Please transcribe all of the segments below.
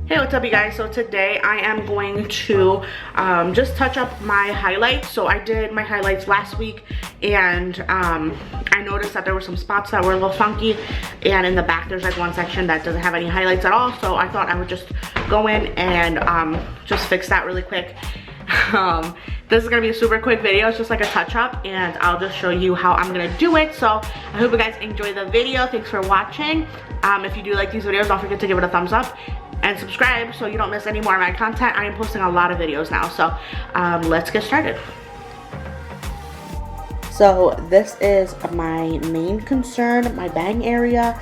Hey, what's up you guys? So today I am going to just touch up my highlights. So I did my highlights last week and I noticed that there were some spots that were a little funky, and in the back there's like one section that doesn't have any highlights at all. So I thought I would just go in and just fix that really quick. This is gonna be a super quick video. It's just like a touch up and I'll just show you how I'm gonna do it. So I hope you guys enjoy the video. Thanks for watching. If you do like these videos, don't forget to give it a thumbs up and subscribe so you don't miss any more of my content. I am posting a lot of videos now, so let's get started. So this is my main concern, my bang area.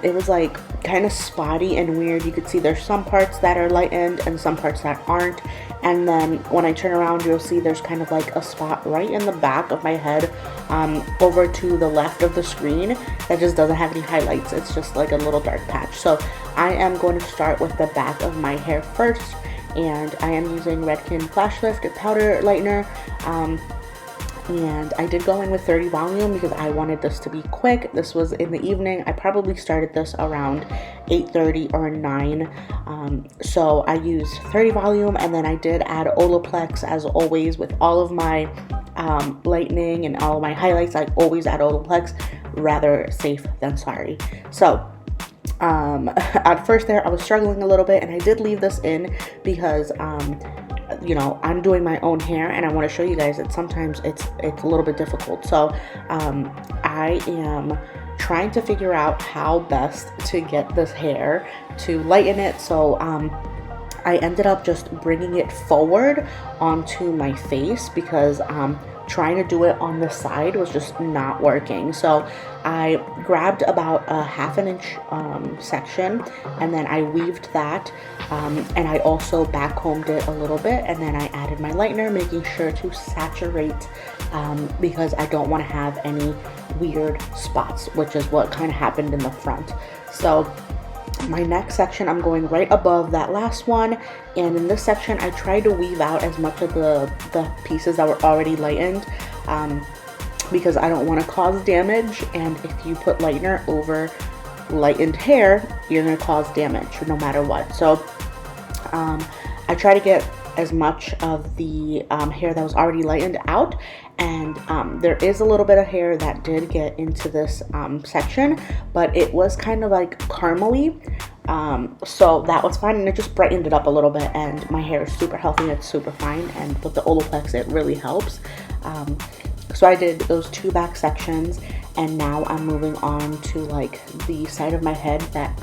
It was like kind of spotty and weird. You could see there's some parts that are lightened and some parts that aren't. And then when I turn around, you'll see there's kind of like a spot right in the back of my head, over to the left of the screen that just doesn't have any highlights. It's just like a little dark patch. So I am going to start with the back of my hair first, and I am using Redken Flash Lift Powder Lightener. And I did go in with 30 volume because I wanted this to be quick. This was in the evening. I probably started this around 8:30 or 9. So I used 30 volume, and then I did add Olaplex as always with all of my lightening and all of my highlights. I always add Olaplex, rather safe than sorry. So at first there I was struggling a little bit, and I did leave this in because you know, I'm doing my own hair and I want to show you guys that sometimes it's a little bit difficult. So I am trying to figure out how best to get this hair to lighten it. So I ended up just bringing it forward onto my face because trying to do it on the side was just not working. So I grabbed about a ½ inch section, and then I weaved that, and I also backcombed it a little bit, and then I added my lightener, making sure to saturate because I don't want to have any weird spots, which is what kind of happened in the front. So my next section, I'm going right above that last one, and in this section I tried to weave out as much of the pieces that were already lightened, because I don't want to cause damage, and if you put lightener over lightened hair, you're going to cause damage no matter what. So I try to get as much of the hair that was already lightened out, and there is a little bit of hair that did get into this section, but it was kind of like caramely, so that was fine, and it just brightened it up a little bit, and my hair is super healthy, it's super fine, and with the Olaplex it really helps. So I did those two back sections, and now I'm moving on to like the side of my head that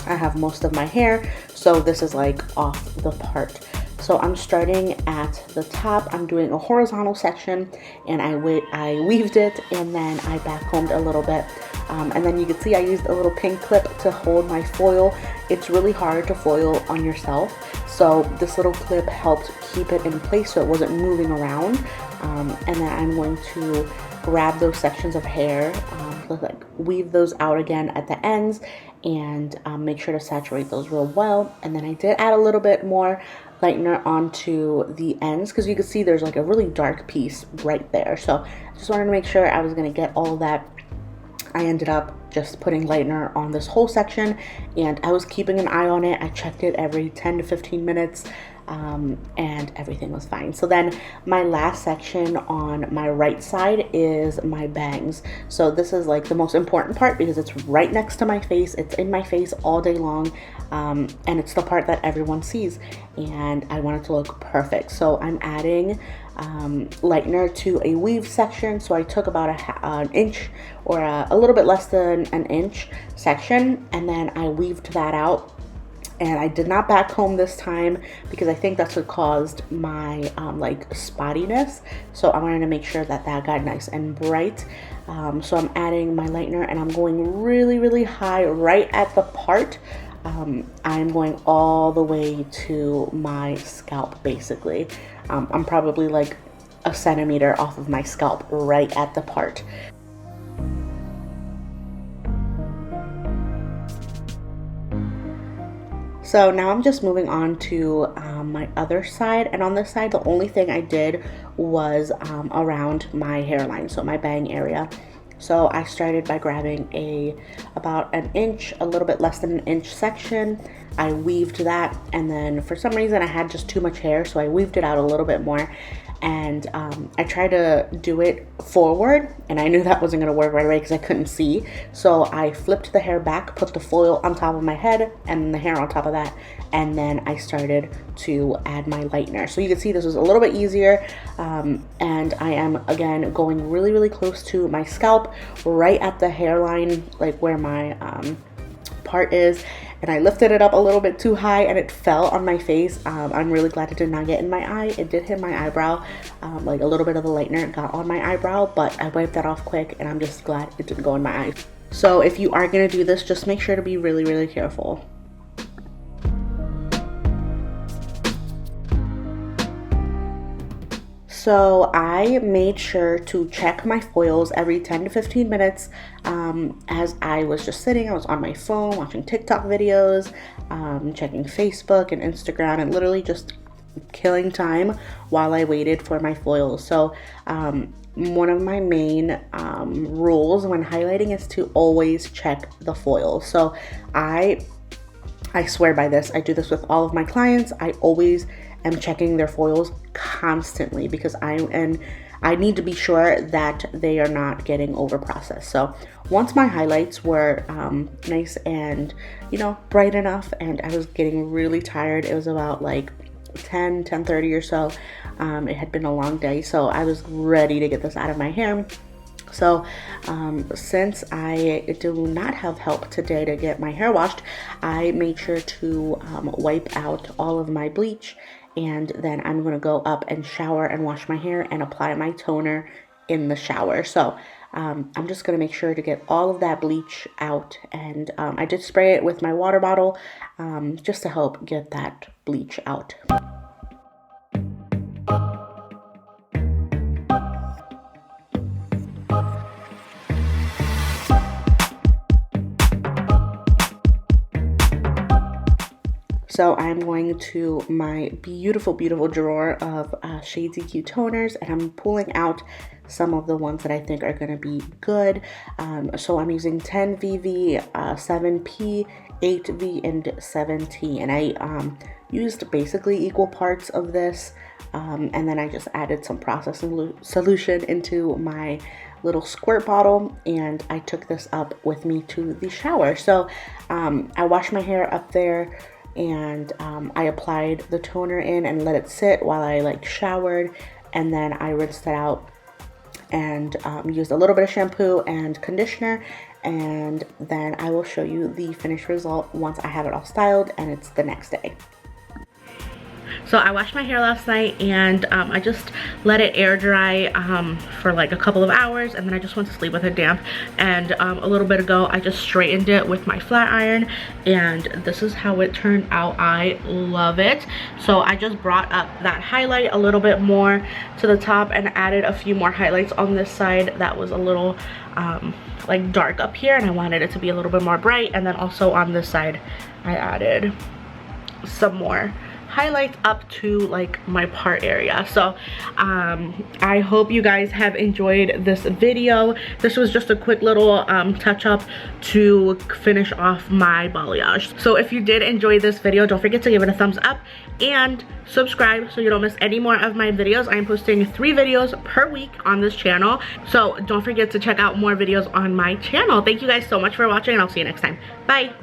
I have most of my hair, so this is like off the part. So I'm starting at the top. I'm doing a horizontal section, and I weaved it, and then I backcombed a little bit, and then you can see I used a little pink clip to hold my foil. It's really hard to foil on yourself, so this little clip helped keep it in place so it wasn't moving around. And then I'm going to grab those sections of hair, like weave those out again at the ends, and make sure to saturate those real well. And then I did add a little bit more lightener onto the ends because you can see there's like a really dark piece right there. So I just wanted to make sure I was going to get all that. I ended up just putting lightener on this whole section, and I was keeping an eye on it. I checked it every 10 to 15 minutes, and everything was fine. So then my last section on my right side is my bangs. So this is like the most important part because it's right next to my face. It's in my face all day long, and it's the part that everyone sees, and I want it to look perfect. So I'm adding lightener to a weave section. So I took about an inch or a little bit less than an inch section, and then I weaved that out. And I did not backcomb this time because I think that's what caused my like spottiness. So I wanted to make sure that that got nice and bright. So I'm adding my lightener, and I'm going really, really high right at the part. I'm going all the way to my scalp basically. I'm probably like a centimeter off of my scalp right at the part. So now I'm just moving on to my other side, and on this side the only thing I did was around my hairline, so my bang area. So I started by grabbing about an inch, a little bit less than an inch section. I weaved that, and then for some reason I had just too much hair, so I weaved it out a little bit more. And I tried to do it forward, and I knew that wasn't going to work right away because I couldn't see. So I flipped the hair back, put the foil on top of my head and the hair on top of that, and then I started to add my lightener. So you can see this was a little bit easier, and I am again going really, really close to my scalp, right at the hairline, like where my part is. And I lifted it up a little bit too high and it fell on my face. I'm really glad it did not get in my eye. It did hit my eyebrow, like a little bit of the lightener got on my eyebrow, but I wiped that off quick, and I'm just glad it didn't go in my eye. So if you are gonna do this, just make sure to be really, really careful. So I made sure to check my foils every 10 to 15 minutes. As I was just sitting, I was on my phone watching TikTok videos, checking Facebook and Instagram, and literally just killing time while I waited for my foils. So one of my main rules when highlighting is to always check the foils. So I swear by this. I do this with all of my clients. I always am checking their foils constantly because I need to be sure that they are not getting over processed. So once my highlights were nice and, you know, bright enough, and I was getting really tired, it was about like 10:30 or so. It had been a long day, so I was ready to get this out of my hair. So since I do not have help today to get my hair washed, I made sure to wipe out all of my bleach, and then I'm going to go up and shower and wash my hair and apply my toner in the shower. So I'm just going to make sure to get all of that bleach out, and I did spray it with my water bottle just to help get that bleach out. So I'm going to my beautiful, beautiful drawer of Shades EQ toners, and I'm pulling out some of the ones that I think are going to be good. So I'm using 10VV, 7P, 8V, and 7T, and I used basically equal parts of this, and then I just added some processing solution into my little squirt bottle, and I took this up with me to the shower. So I washed my hair up there, and I applied the toner in and let it sit while I showered, and then I rinsed it out and used a little bit of shampoo and conditioner, and then I will show you the finished result once I have it all styled and it's the next day. So I washed my hair last night, and I just let it air dry for like a couple of hours, and then I just went to sleep with it damp. And a little bit ago I just straightened it with my flat iron, and this is how it turned out. I love it. So I just brought up that highlight a little bit more to the top and added a few more highlights on this side that was a little like dark up here, and I wanted it to be a little bit more bright. And then also on this side I added some more highlights up to like my part area. So I hope you guys have enjoyed this video. This was just a quick little touch up to finish off my balayage. So if you did enjoy this video, don't forget to give it a thumbs up and subscribe so you don't miss any more of my videos. I am posting 3 videos per week on this channel, so don't forget to check out more videos on my channel. Thank you guys so much for watching, and I'll see you next time. Bye.